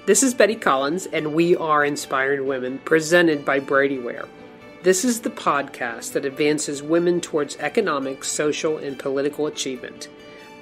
This is Betty Collins, and we are Inspiring Women, presented by Brady Ware. This is the podcast that advances women towards economic, social, and political achievement.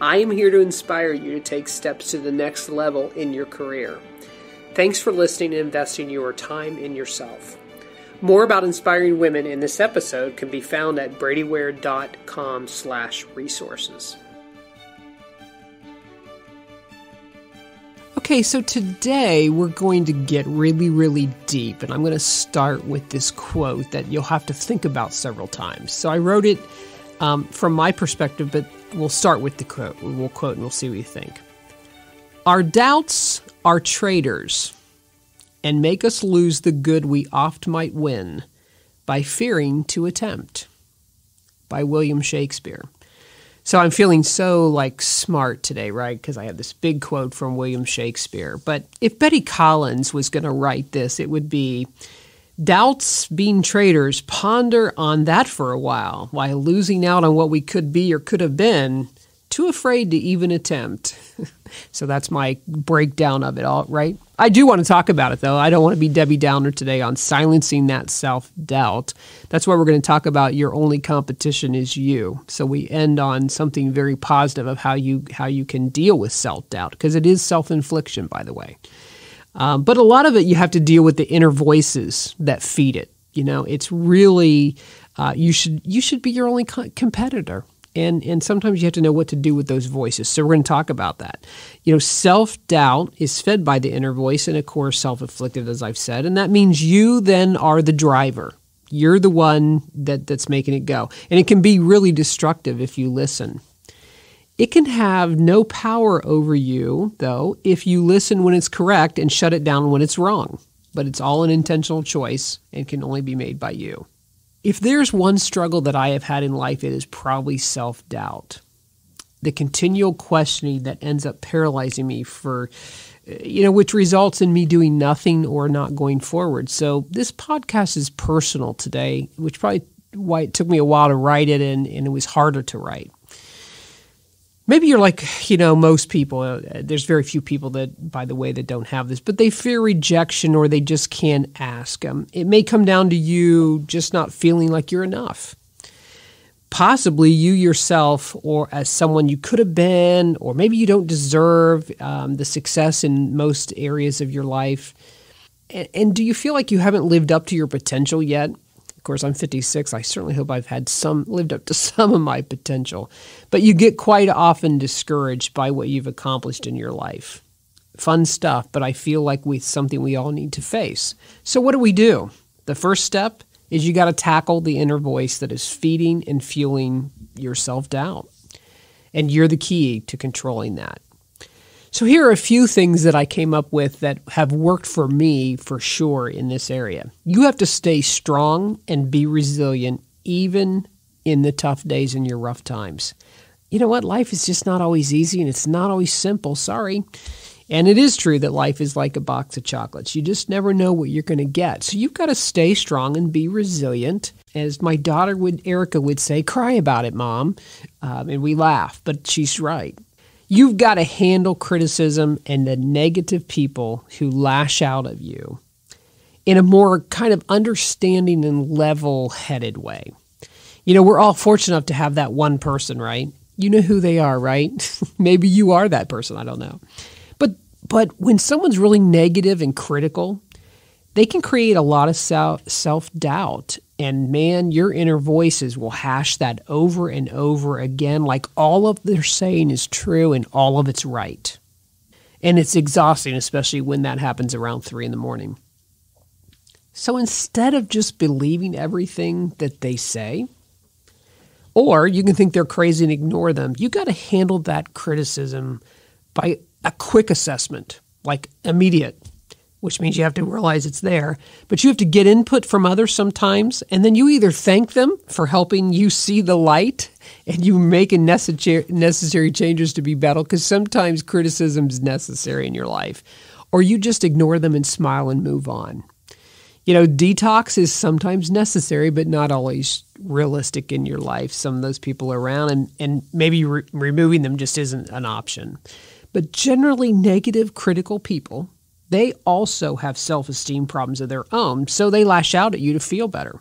I am here to inspire you to take steps to the next level in your career. Thanks for listening and investing your time in yourself. More about inspiring women in this episode can be found at bradyware.com/resources. Okay, so today we're going to get really, really deep, and I'm going to start with this quote that you'll have to think about several times. So I wrote it from my perspective, but we'll start with the quote. We'll quote and we'll see what you think. Our doubts are traitors and make us lose the good we oft might win by fearing to attempt. By William Shakespeare. So I'm feeling so smart today, right? Because I have this big quote from William Shakespeare. But if Betty Collins was going to write this, it would be, doubts being traitors, ponder on that for a while losing out on what we could be or could have been, too afraid to even attempt. So that's my breakdown of it all, right? I do want to talk about it, though. I don't want to be Debbie Downer today on silencing that self-doubt. That's why we're going to talk about your only competition is you. So we end on something very positive of how you can deal with self-doubt, because it is self-infliction, by the way. But a lot of it, you have to deal with the inner voices that feed it. You know, it's really, you should be your only competitor. And sometimes you have to know what to do with those voices. So we're going to talk about that. You know, self-doubt is fed by the inner voice and, of course, self-inflicted, as I've said. And that means you then are the driver. You're the one that's making it go. And it can be really destructive if you listen. It can have no power over you, though, if you listen when it's correct and shut it down when it's wrong. But it's all an intentional choice and can only be made by you. If there's one struggle that I have had in life, it is probably self-doubt. The continual questioning that ends up paralyzing me which results in me doing nothing or not going forward. So this podcast is personal today, which probably why it took me a while to write it and it was harder to write. Maybe you're like, most people. There's very few people that, by the way, that don't have this, but they fear rejection or they just can't ask. It may come down to you just not feeling like you're enough. Possibly you yourself or as someone you could have been, or maybe you don't deserve the success in most areas of your life. And do you feel like you haven't lived up to your potential yet? Of course, I'm 56. I certainly hope I've lived up to some of my potential. But you get quite often discouraged by what you've accomplished in your life. Fun stuff, but I feel like it's something we all need to face. So what do? The first step is you got to tackle the inner voice that is feeding and fueling your self-doubt. And you're the key to controlling that. So here are a few things that I came up with that have worked for me for sure in this area. You have to stay strong and be resilient even in the tough days and your rough times. You know what? Life is just not always easy and it's not always simple. Sorry. And it is true that life is like a box of chocolates. You just never know what you're going to get. So you've got to stay strong and be resilient. As my daughter Erica would say, cry about it, Mom. And we laugh, but she's right. You've got to handle criticism and the negative people who lash out at you in a more kind of understanding and level-headed way. We're all fortunate enough to have that one person, right? You know who they are, right? Maybe you are that person. I don't know. But when someone's really negative and critical, they can create a lot of self-doubt. And man, your inner voices will hash that over and over again, like all of they're saying is true and all of it's right. And it's exhausting, especially when that happens around 3 a.m. So instead of just believing everything that they say, or you can think they're crazy and ignore them, you got to handle that criticism by a quick assessment, like immediate, which means you have to realize it's there. But you have to get input from others sometimes, and then you either thank them for helping you see the light and you make necessary changes to be better, because sometimes criticism is necessary in your life, or you just ignore them and smile and move on. Detox is sometimes necessary, but not always realistic in your life. Some of those people are around, and maybe removing them just isn't an option. But generally, negative, critical people They also have self-esteem problems of their own, so they lash out at you to feel better.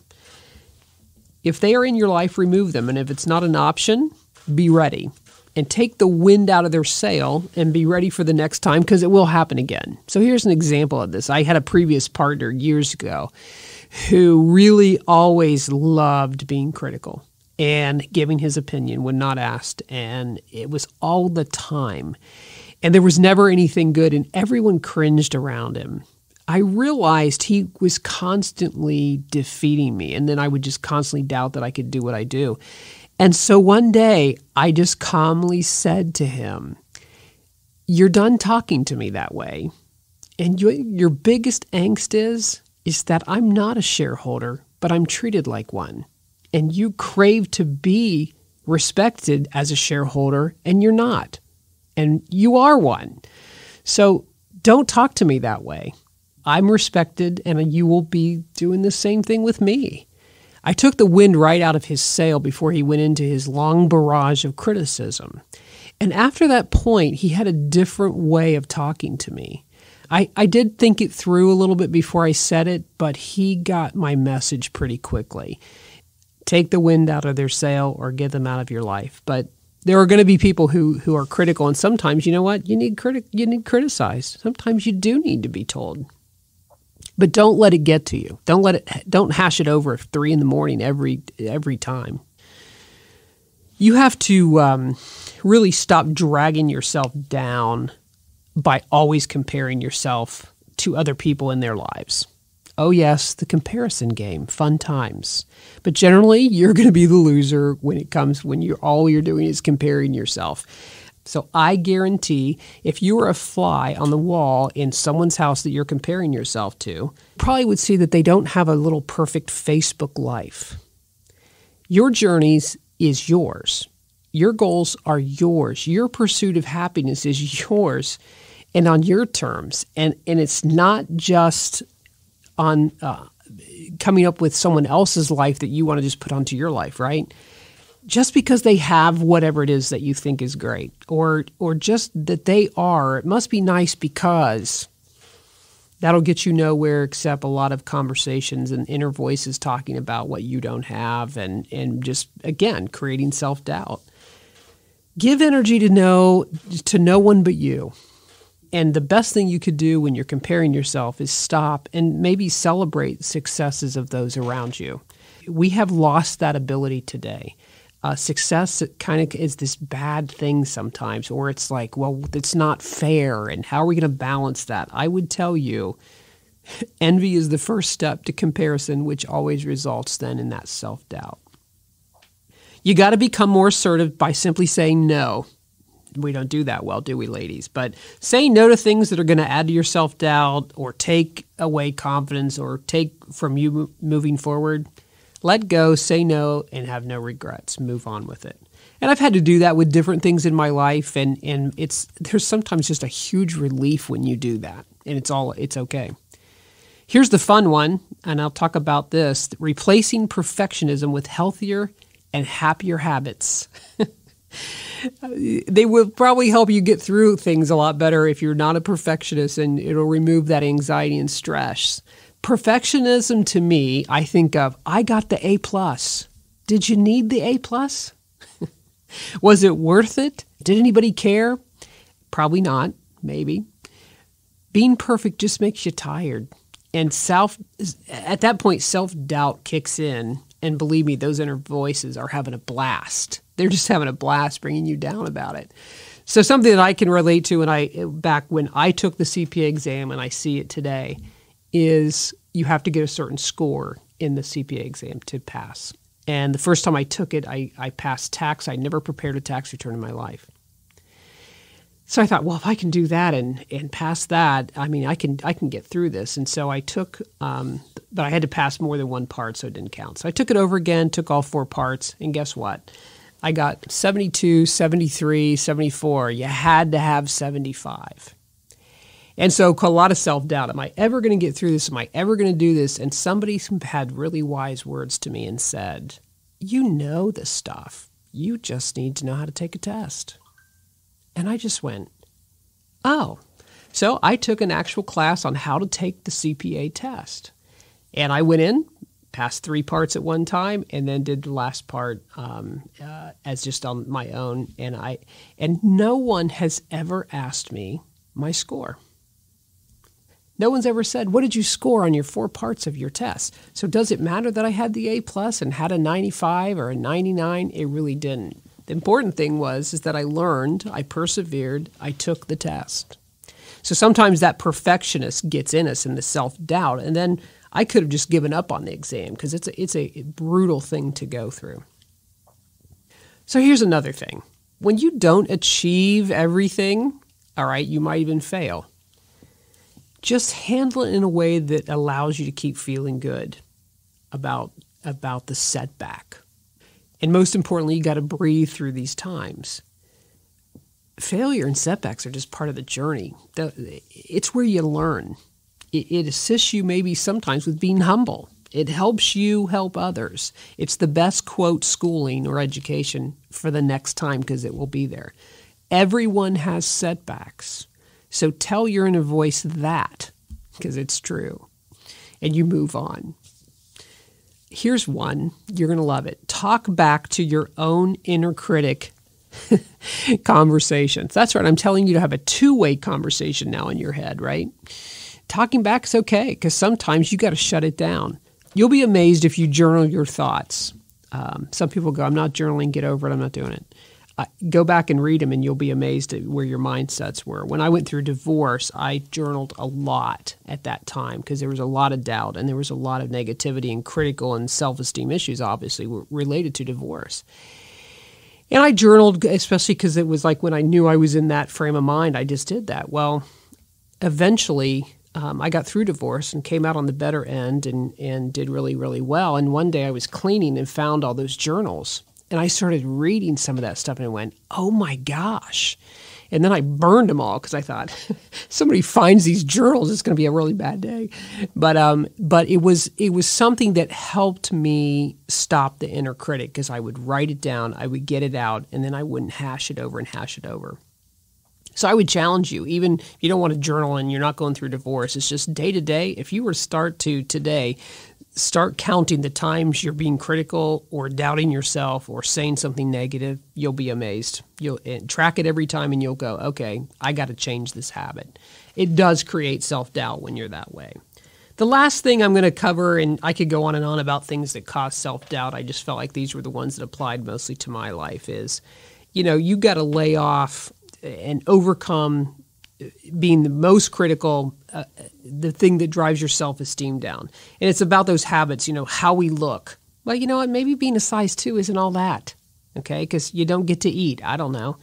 If they are in your life, remove them. And if it's not an option, be ready. And take the wind out of their sail and be ready for the next time, because it will happen again. So here's an example of this. I had a previous partner years ago who really always loved being critical and giving his opinion when not asked. And it was all the time. And there was never anything good, and everyone cringed around him. I realized he was constantly defeating me, and then I would just constantly doubt that I could do what I do. And so one day, I just calmly said to him, "You're done talking to me that way. And your biggest angst is that I'm not a shareholder, but I'm treated like one. And you crave to be respected as a shareholder, and you're not. And you are one. So don't talk to me that way. I'm respected, and you will be doing the same thing with me." I took the wind right out of his sail before he went into his long barrage of criticism. And after that point, he had a different way of talking to me. I did think it through a little bit before I said it, but he got my message pretty quickly. Take the wind out of their sail or get them out of your life. But there are going to be people who are critical, and sometimes, you know what? You need criticized. Sometimes you do need to be told. But don't let it get to you. Don't hash it over at 3 a.m. every time. You have to really stop dragging yourself down by always comparing yourself to other people in their lives. Oh yes, the comparison game, fun times. But generally, you're going to be the loser when all you're doing is comparing yourself. So I guarantee if you were a fly on the wall in someone's house that you're comparing yourself to, you probably would see that they don't have a little perfect Facebook life. Your journeys is yours. Your goals are yours. Your pursuit of happiness is yours and on your terms. And it's not just on coming up with someone else's life that you want to just put onto your life, right? Just because they have whatever it is that you think is great, or just that they are, it must be nice because that'll get you nowhere except a lot of conversations and inner voices talking about what you don't have and just, again, creating self-doubt. Give energy to no one but you. And the best thing you could do when you're comparing yourself is stop and maybe celebrate successes of those around you. We have lost that ability today. Success kind of is this bad thing sometimes, or it's like, well, it's not fair, and how are we going to balance that? I would tell you, envy is the first step to comparison, which always results then in that self-doubt. You got to become more assertive by simply saying no. We don't do that well, do we, ladies? But saying no to things that are going to add to your self-doubt or take away confidence or take from you moving forward. Let go, say no, and have no regrets. Move on with it. And I've had to do that with different things in my life, and there's sometimes just a huge relief when you do that, and it's okay. Here's the fun one, and I'll talk about this: replacing perfectionism with healthier and happier habits. They will probably help you get through things a lot better if you're not a perfectionist, and it'll remove that anxiety and stress. Perfectionism to me, I think of, I got the A+. Did you need the A+? Was it worth it? Did anybody care? Probably not, maybe. Being perfect just makes you tired. And at that point, self-doubt kicks in. And believe me, those inner voices are having a blast. They're just having a blast bringing you down about it. So something that I can relate to back when I took the CPA exam, and I see it today, is you have to get a certain score in the CPA exam to pass. And the first time I took it, I passed tax. I never prepared a tax return in my life. So I thought, well, if I can do that and pass that, I mean, I can get through this. And so I took, but I had to pass more than one part, so it didn't count. So I took it over again, took all 4 parts, and guess what? I got 72, 73, 74. You had to have 75. And so a lot of self-doubt. Am I ever going to get through this? Am I ever going to do this? And somebody had really wise words to me and said, you know this stuff. You just need to know how to take a test. And I just went, oh. So I took an actual class on how to take the CPA test. And I went in, passed 3 parts at one time, and then did the last part as just on my own. And no one has ever asked me my score. No one's ever said, what did you score on your 4 parts of your test? So does it matter that I had the A+ and had a 95 or a 99? It really didn't. The important thing is that I learned, I persevered, I took the test. So sometimes that perfectionist gets in us and the self-doubt, and then I could have just given up on the exam because it's a brutal thing to go through. So here's another thing. When you don't achieve everything, all right, you might even fail. Just handle it in a way that allows you to keep feeling good about the setback. And most importantly, you got to breathe through these times. Failure and setbacks are just part of the journey. It's where you learn. It assists you maybe sometimes with being humble. It helps you help others. It's the best, quote, schooling or education for the next time because it will be there. Everyone has setbacks. So tell your inner voice that, because it's true, and you move on. Here's one. You're going to love it. Talk back to your own inner critic conversations. That's right. I'm telling you to have a 2-way conversation now in your head, right? Talking back is okay because sometimes you got to shut it down. You'll be amazed if you journal your thoughts. Some people go, I'm not journaling, get over it, I'm not doing it. Go back and read them and you'll be amazed at where your mindsets were. When I went through divorce, I journaled a lot at that time because there was a lot of doubt and there was a lot of negativity and critical and self-esteem issues, obviously, related to divorce. And I journaled, especially because it was like when I knew I was in that frame of mind, I just did that. Well, eventually, I got through divorce and came out on the better end and did really, really well. And one day I was cleaning and found all those journals. And I started reading some of that stuff and I went, oh my gosh. And then I burned them all because I thought, somebody finds these journals, it's going to be a really bad day. But it was something that helped me stop the inner critic because I would write it down, I would get it out, and then I wouldn't hash it over and hash it over. So I would challenge you, even if you don't want to journal and you're not going through divorce, it's just day to day. If you were to start today, start counting the times you're being critical or doubting yourself or saying something negative, you'll be amazed. You'll track it every time and you'll go, okay, I got to change this habit. It does create self-doubt when you're that way. The last thing I'm going to cover, and I could go on and on about things that cause self-doubt, I just felt like these were the ones that applied mostly to my life, is, you got to lay off and overcome being the most critical, the thing that drives your self-esteem down. And it's about those habits, how we look. Well, you know what? Maybe being a size 2 isn't all that, okay? Because you don't get to eat. I don't know.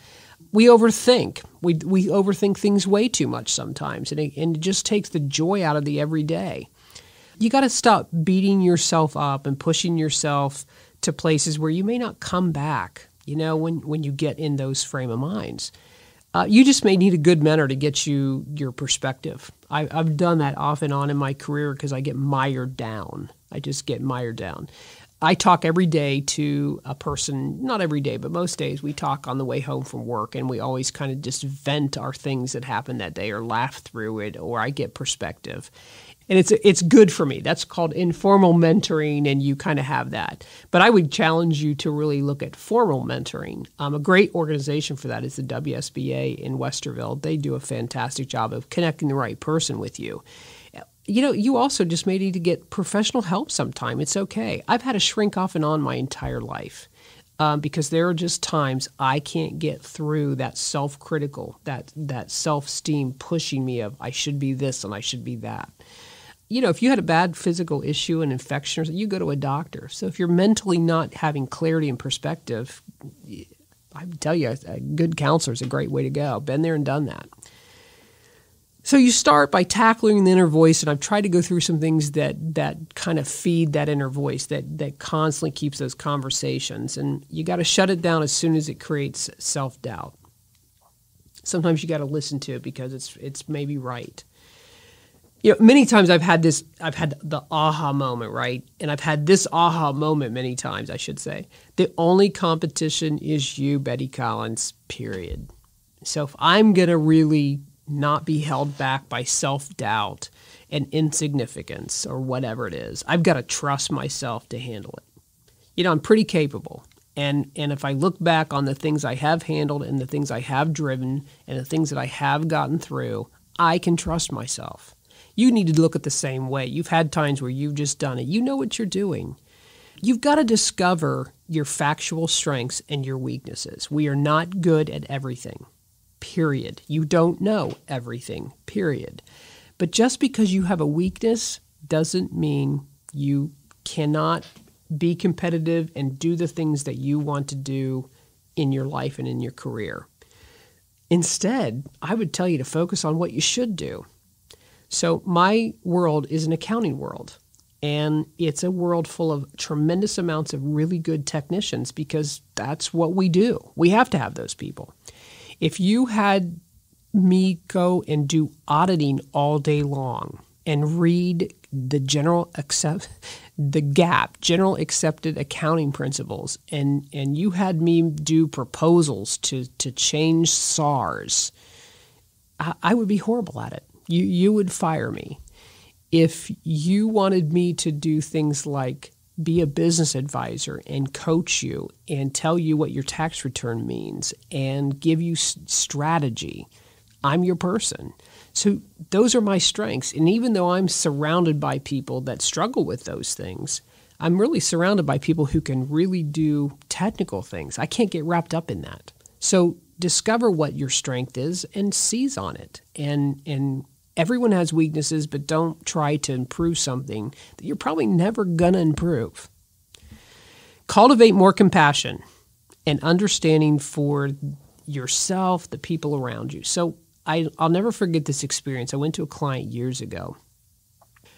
We overthink. We overthink things way too much sometimes, and it just takes the joy out of the everyday. You got to stop beating yourself up and pushing yourself to places where you may not come back, when you get in those frame of minds. You just may need a good mentor to get you your perspective. I've done that off and on in my career because I get mired down. I just get mired down. I talk every day to a person, not every day, but most days we talk on the way home from work, and we always kind of just vent our things that happened that day or laugh through it, or I get perspective. And it's good for me. That's called informal mentoring, and you kind of have that. But I would challenge you to really look at formal mentoring. A great organization for that is the WSBA in Westerville. They do a fantastic job of connecting the right person with you. You also just may need to get professional help sometime. It's okay. I've had to shrink off and on my entire life because there are just times I can't get through that self-critical, that self-esteem pushing me of I should be this and I should be that. If you had a bad physical issue, an infection, or something, you go to a doctor. So if you're mentally not having clarity and perspective, I would tell you a good counselor is a great way to go. Been there and done that. So you start by tackling the inner voice, and I've tried to go through some things that kind of feed that inner voice, that constantly keeps those conversations. And you got to shut it down as soon as it creates self-doubt. Sometimes you got to listen to it because it's maybe right. Many times I've had the aha moment, right? And I've had this aha moment many times, I should say. The only competition is you, Betty Collins, period. So if I'm going to really not be held back by self-doubt and insignificance or whatever it is. I've got to trust myself to handle it. I'm pretty capable. And if I look back on the things I have handled and the things I have driven and the things that I have gotten through, I can trust myself. You need to look at the same way. You've had times where you've just done it. You know what you're doing. You've got to discover your factual strengths and your weaknesses. We are not good at everything, period. You don't know everything, period. But just because you have a weakness doesn't mean you cannot be competitive and do the things that you want to do in your life and in your career. Instead, I would tell you to focus on what you should do. So my world is an accounting world, and it's a world full of tremendous amounts of really good technicians because that's what we do. We have to have those people. If you had me go and do auditing all day long and read the general accepted accounting principles, and you had me do proposals to change SARs, I would be horrible at it. You would fire me. If you wanted me to do things like be a business advisor and coach you and tell you what your tax return means and give you strategy, I'm your person. So those are my strengths. And even though I'm surrounded by people that struggle with those things, I'm really surrounded by people who can really do technical things. I can't get wrapped up in that. So discover what your strength is and seize on it. And everyone has weaknesses, but don't try to improve something that you're probably never going to improve. Cultivate more compassion and understanding for yourself, the people around you. So I'll never forget this experience. I went to a client years ago.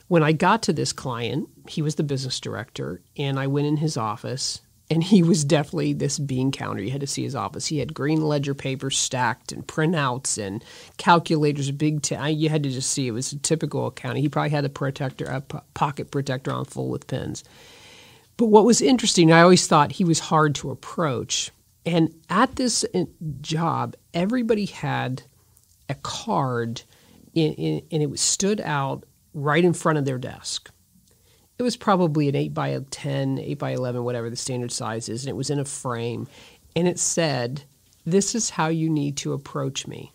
When I got to this client, he was the business director, and I went in his office, and he was definitely this bean counter. You had to see his office. He had green ledger papers stacked and printouts and calculators, you had to just see. It was a typical accounting. He probably had a pocket protector on full with pens. But what was interesting, I always thought he was hard to approach. And at this job, everybody had a card, and it was stood out right in front of their desk. It was probably an 8 by 10, 8 by 11, whatever the standard size is, and it was in a frame. And it said, "This is how you need to approach me."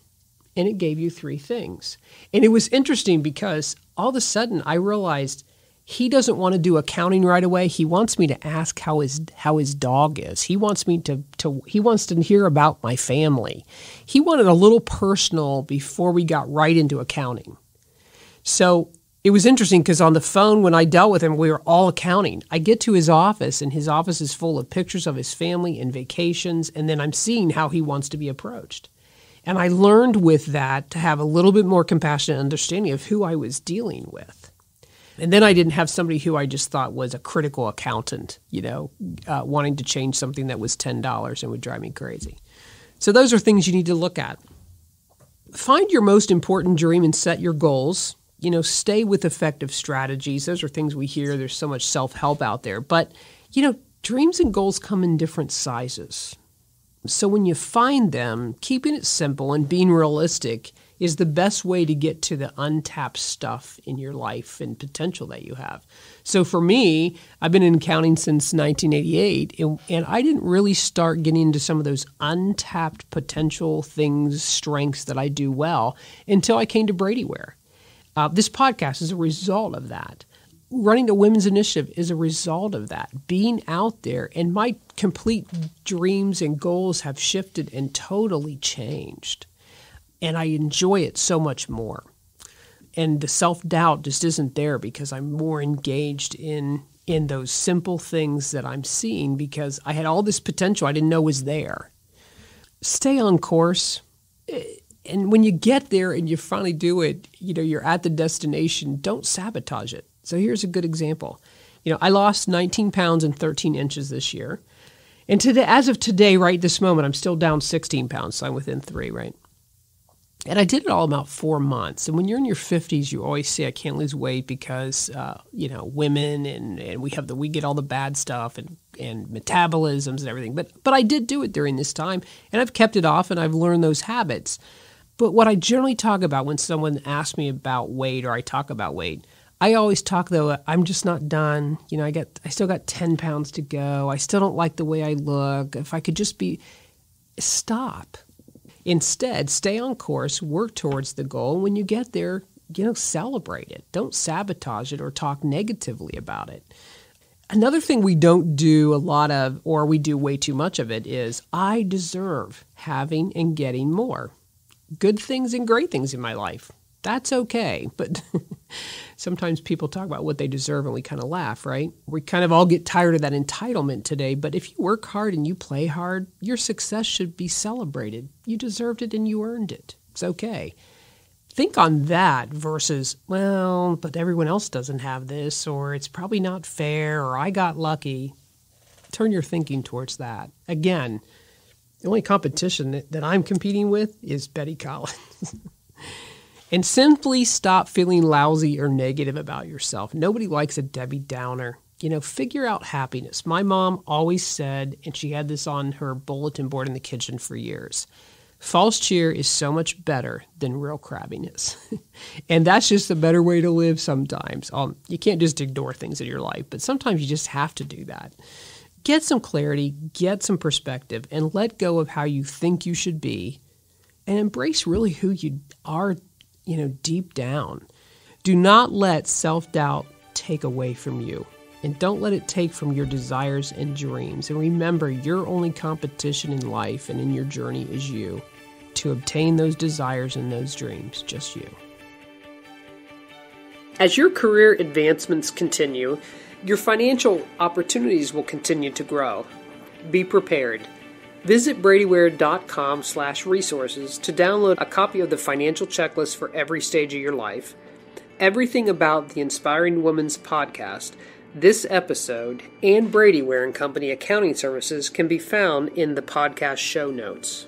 And it gave you 3 things. And it was interesting because all of a sudden I realized he doesn't want to do accounting right away. He wants me to ask how his dog is. He wants me he wants to hear about my family. He wanted a little personal before we got right into accounting. So it was interesting because on the phone when I dealt with him, we were all accounting. I get to his office, and his office is full of pictures of his family and vacations, and then I'm seeing how he wants to be approached. And I learned with that to have a little bit more compassionate understanding of who I was dealing with. And then I didn't have somebody who I just thought was a critical accountant, wanting to change something that was $10 and would drive me crazy. So those are things you need to look at. Find your most important dream and set your goals. Stay with effective strategies. Those are things we hear. There's so much self-help out there. But, dreams and goals come in different sizes. So when you find them, keeping it simple and being realistic is the best way to get to the untapped stuff in your life and potential that you have. So for me, I've been in accounting since 1988, and I didn't really start getting into some of those untapped potential things, strengths that I do well until I came to Brady Ware. This podcast is a result of that. Running a women's initiative is a result of that. Being out there, and my complete dreams and goals have shifted and totally changed. And I enjoy it so much more. And the self-doubt just isn't there because I'm more engaged in those simple things that I'm seeing because I had all this potential I didn't know was there. Stay on course. And when you get there and you finally do it, you're at the destination, don't sabotage it. So here's a good example. I lost 19 pounds and 13 inches this year. And today, as of today, right this moment, I'm still down 16 pounds, so I'm within 3, right? And I did it all about 4 months. And when you're in your 50s, you always say, I can't lose weight because, women and we get all the bad stuff and metabolisms and everything. But I did do it during this time, and I've kept it off, and I've learned those habits. But what I generally talk about when someone asks me about weight or I talk about weight, I always talk, though, I'm just not done. I still got 10 pounds to go. I still don't like the way I look. If I could just stop. Instead, stay on course, work towards the goal. And when you get there, celebrate it. Don't sabotage it or talk negatively about it. Another thing we don't do a lot of, or we do way too much of it, is I deserve having and getting more. Good things and great things in my life. That's okay. But sometimes people talk about what they deserve and we kind of laugh, right? We kind of all get tired of that entitlement today. But if you work hard and you play hard, your success should be celebrated. You deserved it and you earned it. It's okay. Think on that versus, well, but everyone else doesn't have this, or it's probably not fair, or I got lucky. Turn your thinking towards that. Again, the only competition that I'm competing with is Betty Collins. And simply stop feeling lousy or negative about yourself. Nobody likes a Debbie Downer. Figure out happiness. My mom always said, and she had this on her bulletin board in the kitchen for years, false cheer is so much better than real crabbiness. And that's just a better way to live sometimes. You can't just ignore things in your life, but sometimes you just have to do that. Get some clarity, get some perspective, and let go of how you think you should be, and embrace really who you are, deep down. Do not let self-doubt take away from you, and don't let it take from your desires and dreams. And remember, your only competition in life and in your journey is you. To obtain those desires and those dreams, just you. As your career advancements continue, your financial opportunities will continue to grow. Be prepared. Visit bradyware.com/resources to download a copy of the financial checklist for every stage of your life, everything about the Inspiring Woman's podcast, this episode, and Brady Ware Company accounting services can be found in the podcast show notes.